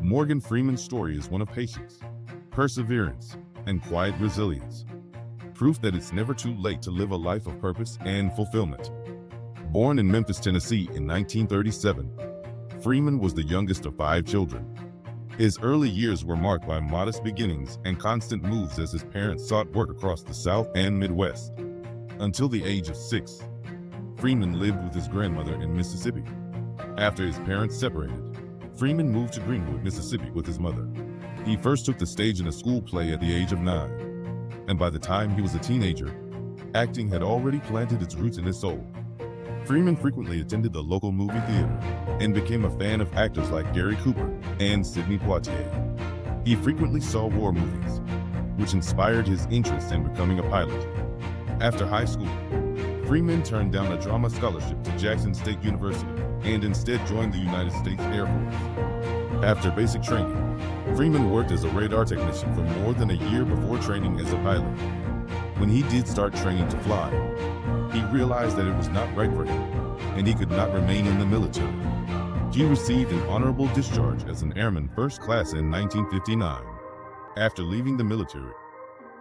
Morgan Freeman's story is one of patience, perseverance, and quiet resilience. Proof that it's never too late to live a life of purpose and fulfillment. Born in Memphis, Tennessee in 1937, Freeman was the youngest of 5 children. His early years were marked by modest beginnings and constant moves as his parents sought work across the South and Midwest. Until the age of 6, Freeman lived with his grandmother in Mississippi. After his parents separated, Freeman moved to Greenwood, Mississippi with his mother. He first took the stage in a school play at the age of 9, and by the time he was a teenager, acting had already planted its roots in his soul. Freeman frequently attended the local movie theater and became a fan of actors like Gary Cooper and Sidney Poitier. He frequently saw war movies, which inspired his interest in becoming a pilot. After high school, Freeman turned down a drama scholarship to Jackson State University and instead joined the United States Air Force. After basic training, Freeman worked as a radar technician for more than a year before training as a pilot. When he did start training to fly, he realized that it was not right for him, and he could not remain in the military. He received an honorable discharge as an airman first class in 1959. After leaving the military,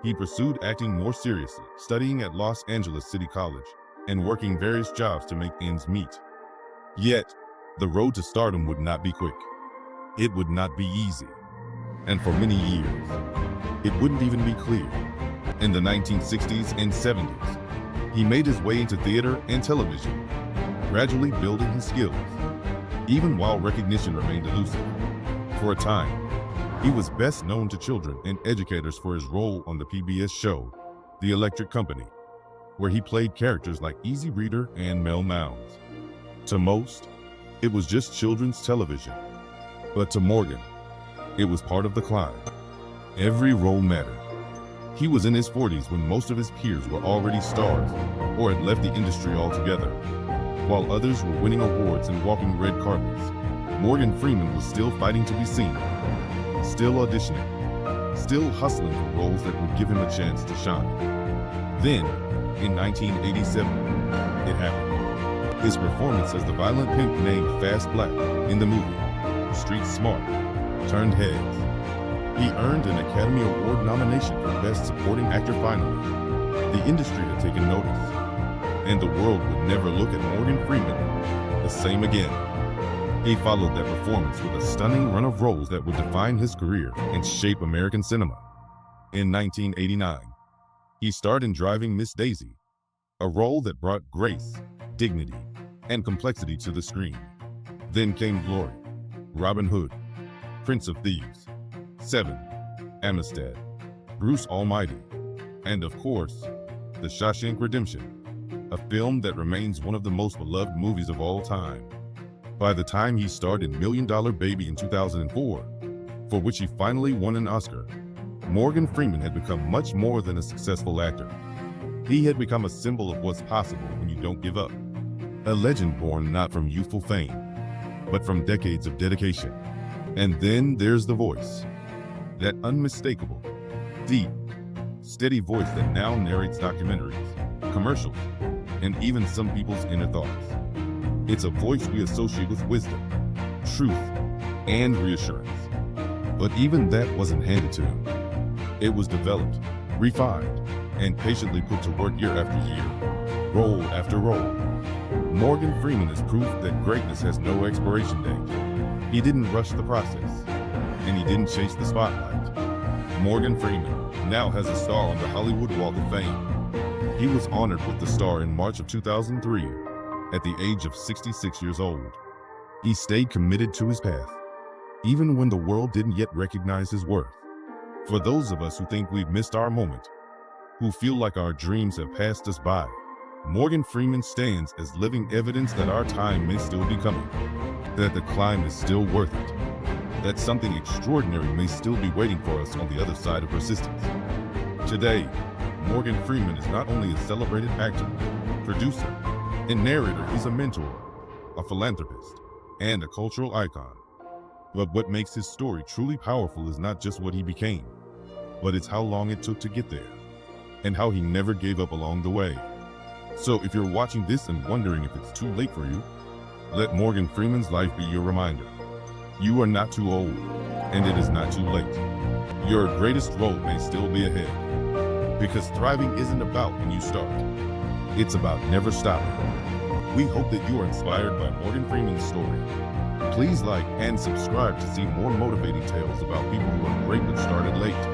he pursued acting more seriously, studying at Los Angeles City College and working various jobs to make ends meet. Yet, the road to stardom would not be quick. It would not be easy. And for many years, it wouldn't even be clear. In the 1960s and 70s, he made his way into theater and television, gradually building his skills, even while recognition remained elusive. For a time, he was best known to children and educators for his role on the PBS show, The Electric Company, where he played characters like Easy Reader and Mel Mounds. To most, it was just children's television. But to Morgan, it was part of the climb. Every role mattered. He was in his 40s when most of his peers were already stars or had left the industry altogether. While others were winning awards and walking red carpets, Morgan Freeman was still fighting to be seen, still auditioning, still hustling for roles that would give him a chance to shine. Then, in 1987, it happened. His performance as the violent pimp named Fast Black in the movie Street Smart turned heads. He earned an Academy Award nomination for Best Supporting Actor finally. The industry had taken notice, and the world would never look at Morgan Freeman the same again. He followed that performance with a stunning run of roles that would define his career and shape American cinema. In 1989, he starred in Driving Miss Daisy, a role that brought grace, dignity, and complexity to the screen. Then came Glory, Robin Hood, Prince of Thieves, Seven, Amistad, Bruce Almighty, and of course, The Shawshank Redemption, a film that remains one of the most beloved movies of all time. By the time he starred in $1 Million Baby in 2004, for which he finally won an Oscar, Morgan Freeman had become much more than a successful actor. He had become a symbol of what's possible when you don't give up. A legend born not from youthful fame, but from decades of dedication. And then there's the voice. That unmistakable, deep, steady voice that now narrates documentaries, commercials, and even some people's inner thoughts. It's a voice we associate with wisdom, truth, and reassurance. But even that wasn't handed to him. It was developed, refined, and patiently put to work year after year, role after role. Morgan Freeman is proof that greatness has no expiration date. He didn't rush the process, and he didn't chase the spotlight. Morgan Freeman now has a star on the Hollywood Walk of Fame. He was honored with the star in March of 2003 at the age of 66 years old. He stayed committed to his path, even when the world didn't yet recognize his worth. For those of us who think we've missed our moment, who feel like our dreams have passed us by, Morgan Freeman stands as living evidence that our time may still be coming, that the climb is still worth it, that something extraordinary may still be waiting for us on the other side of persistence. Today, Morgan Freeman is not only a celebrated actor, producer, and narrator, he's a mentor, a philanthropist, and a cultural icon. But what makes his story truly powerful is not just what he became, but it's how long it took to get there, and how he never gave up along the way. So if you're watching this and wondering if it's too late for you, let Morgan Freeman's life be your reminder. You are not too old. and it is not too late. Your greatest road may still be ahead. Because thriving isn't about when you start. It's about never stopping. We hope that you are inspired by Morgan Freeman's story. Please like and subscribe to see more motivating tales about people who are great but started late.